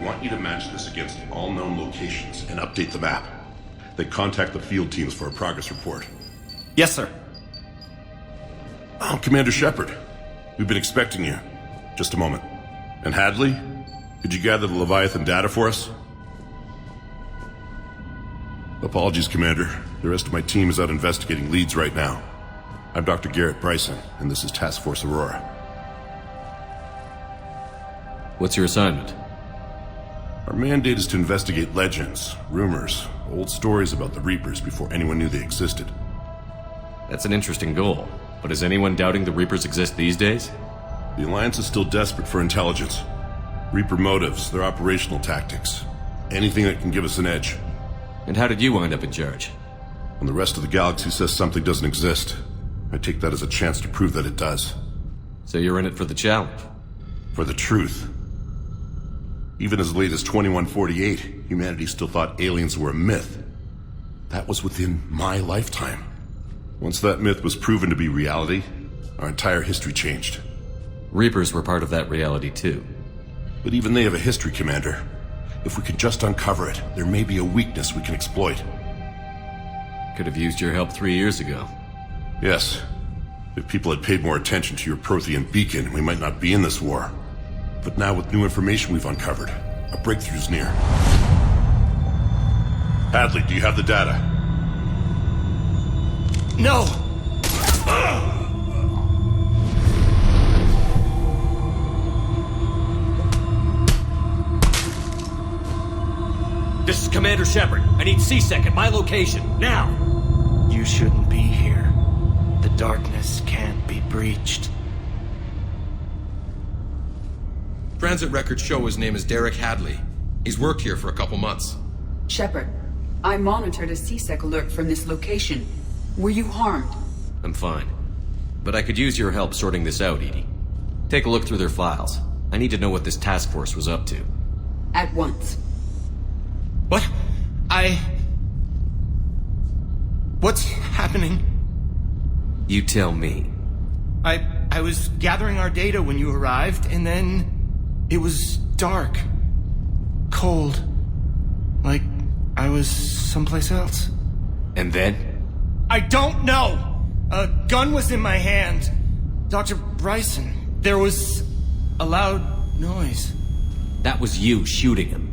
want you to match this against all known locations and update the map. Then contact the field teams for a progress report. Yes, sir. Oh, Commander Shepard. We've been expecting you. Just a moment. And Hadley? Could you gather the Leviathan data for us? Apologies, Commander. The rest of my team is out investigating leads right now. I'm Dr. Garrett Bryson, and this is Task Force Aurora. What's your assignment? Our mandate is to investigate legends, rumors, old stories about the Reapers before anyone knew they existed. That's an interesting goal, but is anyone doubting the Reapers exist these days? The Alliance is still desperate for intelligence. Reaper motives, their operational tactics. Anything that can give us an edge. And how did you wind up in charge? When the rest of the galaxy says something doesn't exist, I take that as a chance to prove that it does. So you're in it for the challenge? For the truth. Even as late as 2148, humanity still thought aliens were a myth. That was within my lifetime. Once that myth was proven to be reality, our entire history changed. Reapers were part of that reality too. But even they have a history, Commander. If we can just uncover it, there may be a weakness we can exploit. Could have used your help 3 years ago. Yes. If people had paid more attention to your Prothean beacon, we might not be in this war. But now with new information we've uncovered, a breakthrough's near. Hadley, do you have the data? No! This is Commander Shepard. I need C-Sec at my location, now! You shouldn't be here. The darkness can't be breached. Transit records show his name is Derek Hadley. He's worked here for a couple months. Shepard, I monitored a C-Sec alert from this location. Were you harmed? I'm fine. But I could use your help sorting this out, Edie. Take a look through their files. I need to know what this task force was up to. At once. What? What's happening? You tell me. I was gathering our data when you arrived, and then it was dark. Cold. Like I was someplace else. And then? I don't know! A gun was in my hand. Dr. Bryson, there was a loud noise. That was you shooting him.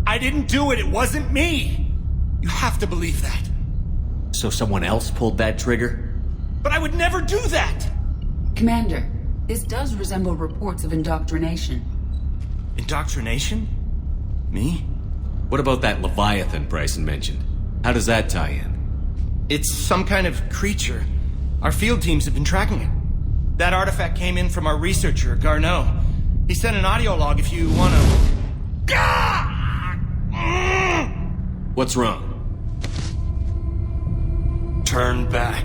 I didn't do it, it wasn't me! You have to believe that. So someone else pulled that trigger? But I would never do that! Commander, this does resemble reports of indoctrination. Indoctrination? Me? What about that Leviathan Bryson mentioned? How does that tie in? It's some kind of creature. Our field teams have been tracking it. That artifact came in from our researcher, Garneau. He sent an audio log if you wanna... What's wrong? Turn back.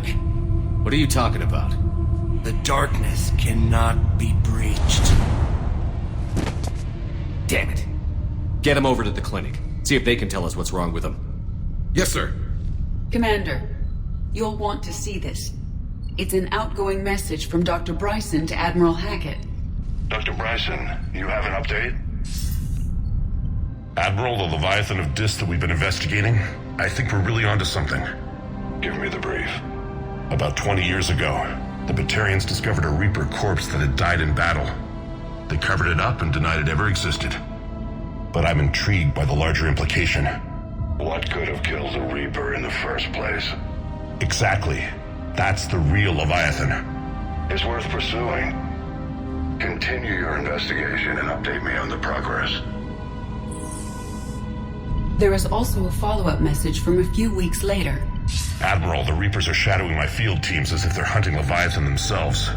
What are you talking about? The darkness cannot be breached. Damn it. Get him over to the clinic. See if they can tell us what's wrong with him. Yes, sir. Commander, you'll want to see this. It's an outgoing message from Dr. Bryson to Admiral Hackett. Dr. Bryson, you have an update? Admiral, the Leviathan of Dis that we've been investigating, I think we're really onto something. Give me the brief. About 20 years ago, the Batarians discovered a Reaper corpse that had died in battle. They covered it up and denied it ever existed. But I'm intrigued by the larger implication. What could have killed the Reaper in the first place? Exactly. That's the real Leviathan. It's worth pursuing. Continue your investigation and update me on the progress. There is also a follow-up message from a few weeks later. Admiral, the Reapers are shadowing my field teams as if they're hunting Leviathan themselves.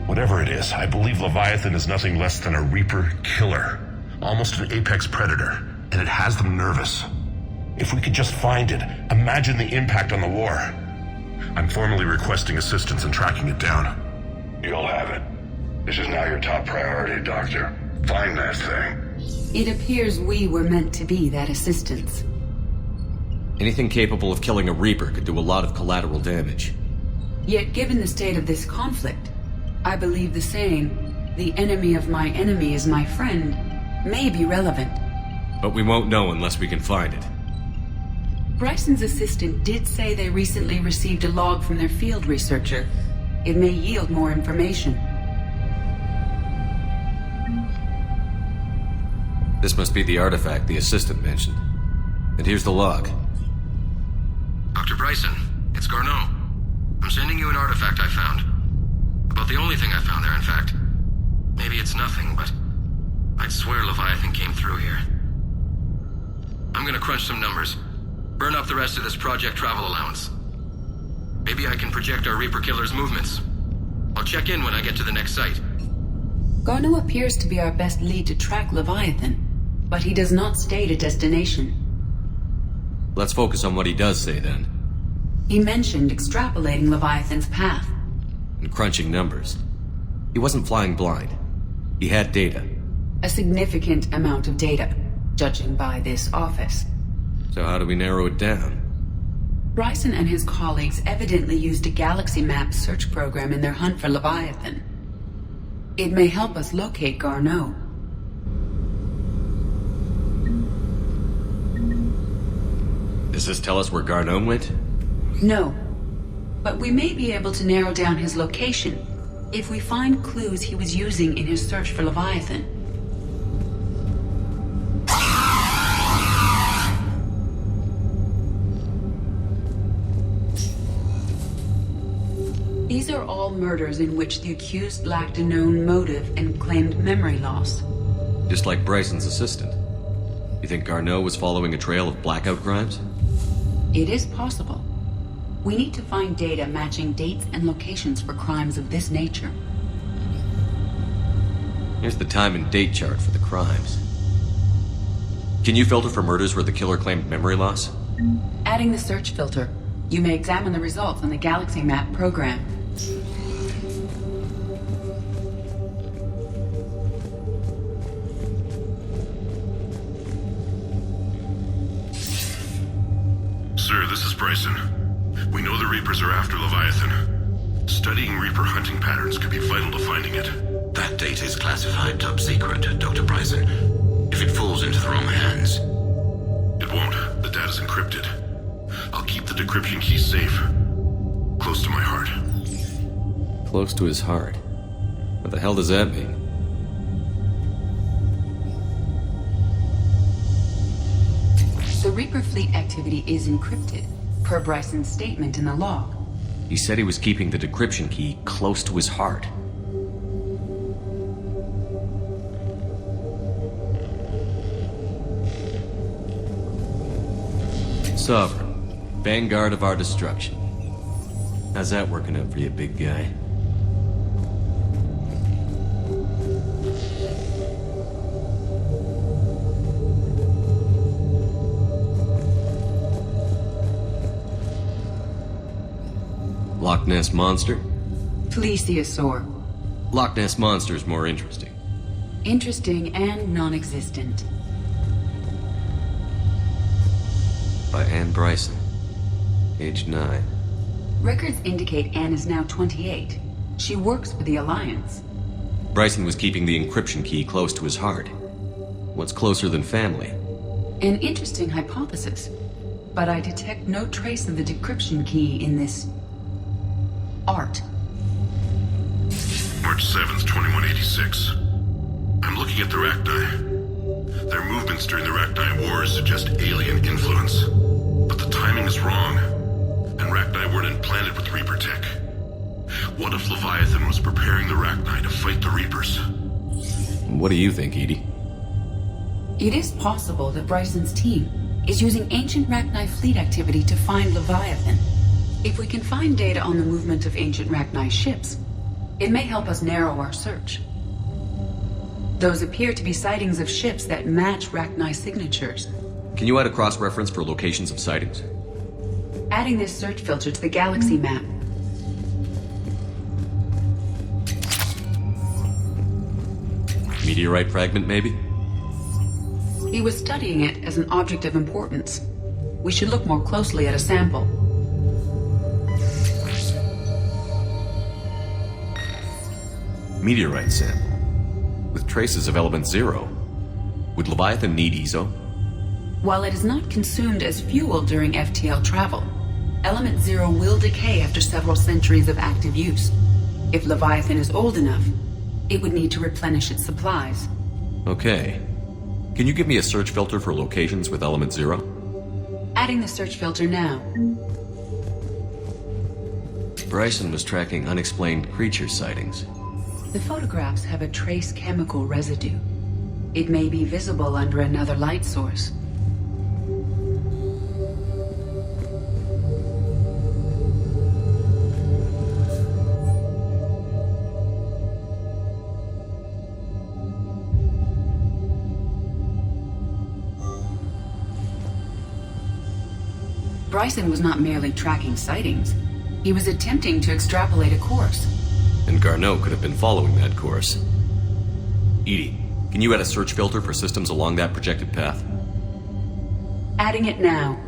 Whatever it is, I believe Leviathan is nothing less than a Reaper killer. Almost an apex predator, and it has them nervous. If we could just find it, imagine the impact on the war. I'm formally requesting assistance in tracking it down. You'll have it. This is now your top priority, Doctor. Find that thing. It appears we were meant to be that assistance. Anything capable of killing a Reaper could do a lot of collateral damage. Yet given the state of this conflict, I believe the saying, the enemy of my enemy is my friend may be relevant. But we won't know unless we can find it. Bryson's assistant did say they recently received a log from their field researcher. It may yield more information. This must be the artifact the assistant mentioned. And here's the log. Dr. Bryson, it's Garneau. I'm sending you an artifact I found. About the only thing I found there, in fact. Maybe it's nothing, but I'd swear Leviathan came through here. I'm gonna crunch some numbers. Burn up the rest of this project travel allowance. Maybe I can project our Reaper Killer's movements. I'll check in when I get to the next site. Garneau appears to be our best lead to track Leviathan, but he does not state a destination. Let's focus on what he does say then. He mentioned extrapolating Leviathan's path. And crunching numbers. He wasn't flying blind. He had data. A significant amount of data, judging by this office. So how do we narrow it down? Bryson and his colleagues evidently used a galaxy map search program in their hunt for Leviathan. It may help us locate Garneau. Does this tell us where Garneau went? No. But we may be able to narrow down his location if we find clues he was using in his search for Leviathan. These are all murders in which the accused lacked a known motive and claimed memory loss. Just like Bryson's assistant. You think Garneau was following a trail of blackout crimes? It is possible. We need to find data matching dates and locations for crimes of this nature. Here's the time and date chart for the crimes. Can you filter for murders where the killer claimed memory loss? Adding the search filter, you may examine the results on the Galaxy Map program. Sir, this is Bryson. We know the Reapers are after Leviathan. Studying Reaper hunting patterns could be vital to finding it. That data is classified top secret, Dr. Bryson. If it falls into the wrong hands... It won't. The data's encrypted. I'll keep the decryption key safe. Close to my heart. Close to his heart. What the hell does that mean? The Reaper fleet activity is encrypted, per Bryson's statement in the log. He said he was keeping the decryption key close to his heart. Sovereign, vanguard of our destruction. How's that working out for you, big guy? Loch Ness Monster? Plesiosaur. Loch Ness Monster is more interesting. Interesting and non-existent. By Anne Bryson. Age 9. Records indicate Anne is now 28. She works for the Alliance. Bryson was keeping the encryption key close to his heart. What's closer than family? An interesting hypothesis. But I detect no trace of the decryption key in this... art. March 7th, 2186. I'm looking at the Rachni. Their movements during the Rachni Wars suggest alien influence. But the timing is wrong. And Rachni weren't implanted with Reaper tech. What if Leviathan was preparing the Rachni to fight the Reapers? What do you think, Edie? It is possible that Bryson's team is using ancient Rachni fleet activity to find Leviathan. If we can find data on the movement of ancient Rachni ships, it may help us narrow our search. Those appear to be sightings of ships that match Rachni signatures. Can you add a cross-reference for locations of sightings? Adding this search filter to the Galaxy Map. Meteorite fragment, maybe? He was studying it as an object of importance. We should look more closely at a sample. Meteorite sample. traces of Element Zero. Would Leviathan need EZO? While it is not consumed as fuel during FTL travel, Element Zero will decay after several centuries of active use. If Leviathan is old enough, it would need to replenish its supplies. Okay. Can you give me a search filter for locations with Element Zero? Adding the search filter now. Bryson was tracking unexplained creature sightings. The photographs have a trace chemical residue. It may be visible under another light source. Bryson was not merely tracking sightings. He was attempting to extrapolate a course. And Garneau could have been following that course. Edie, can you add a search filter for systems along that projected path? Adding it now.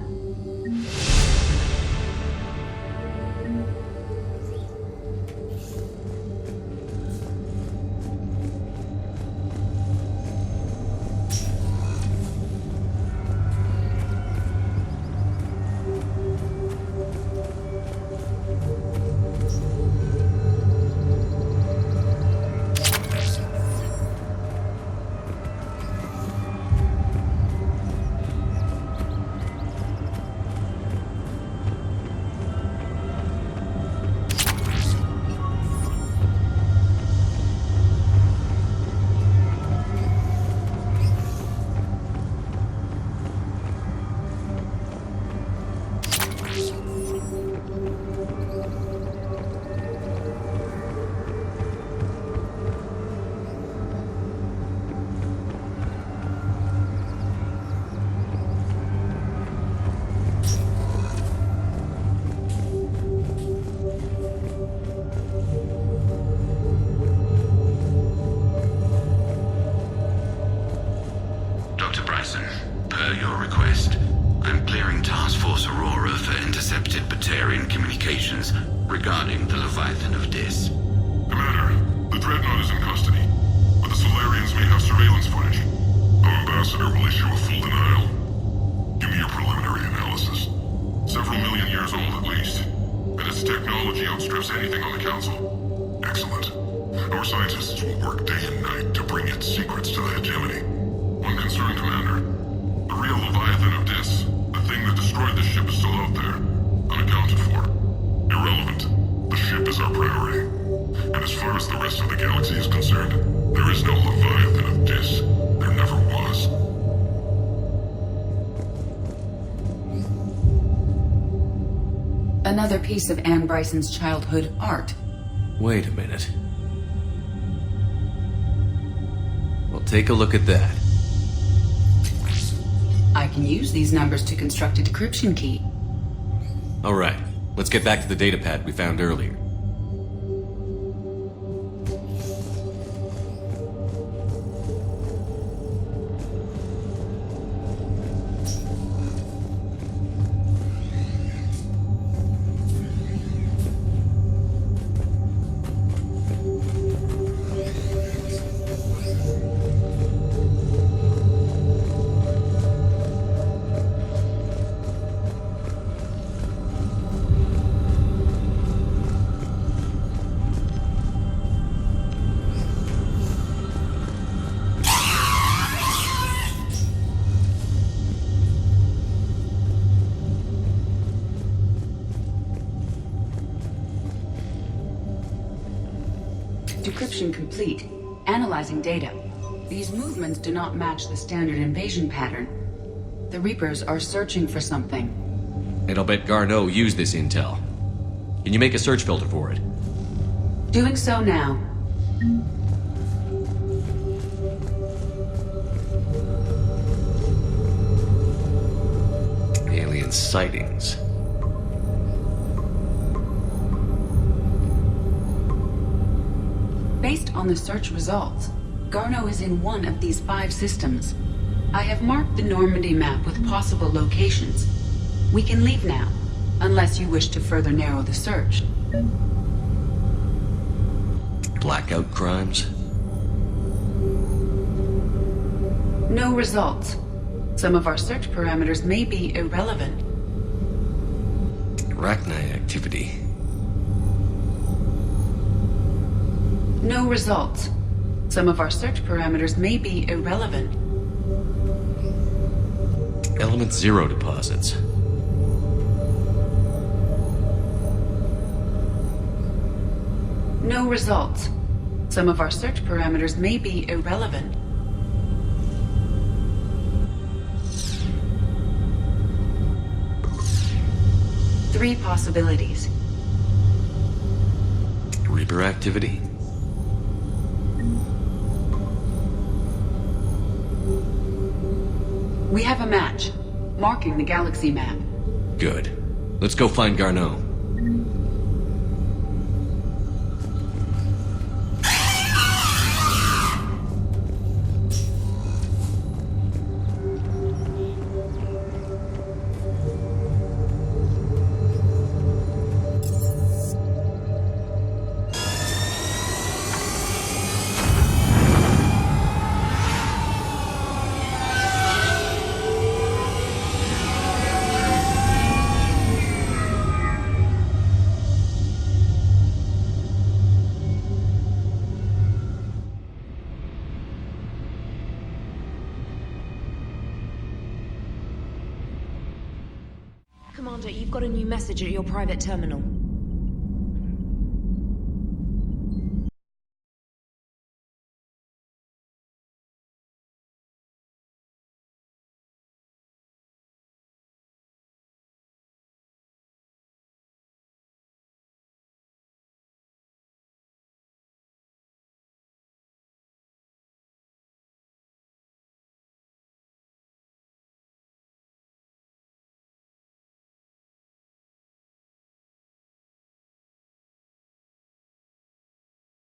Regarding the Leviathan of Dis. Commander, the Dreadnought is in custody, but the Solarians may have surveillance footage. Our ambassador will issue a full denial. Give me your preliminary analysis. Several million years old at least, and its technology outstrips anything on the Council. Excellent. Our scientists will work day and night to bring its secrets to the hegemony. One concern, Commander. The real Leviathan of Dis, the thing that destroyed the ship, is still out there, unaccounted for. Irrelevant. The ship is our priority. And as far as the rest of the galaxy is concerned, there is no Leviathan of Dis. There never was. Another piece of Anne Bryson's childhood art. Wait a minute. Well, take a look at that. I can use these numbers to construct a decryption key. All right. Let's get back to the datapad we found earlier. Decryption complete. Analyzing data. These movements do not match the standard invasion pattern. The Reapers are searching for something. And I'll bet Garneau used this intel. Can you make a search filter for it? Doing so now. Alien sightings. Based on the search results, Garneau is in one of these 5 systems. I have marked the Normandy map with possible locations. We can leave now, unless you wish to further narrow the search. Blackout crimes? No results. Some of our search parameters may be irrelevant. Rachni activity. No results. Some of our search parameters may be irrelevant. Element 0 deposits. No results. Some of our search parameters may be irrelevant. Three possibilities. Reaper activity. We have a match, marking the galaxy map. Good. Let's go find Garneau. Commander, you've got a new message at your private terminal.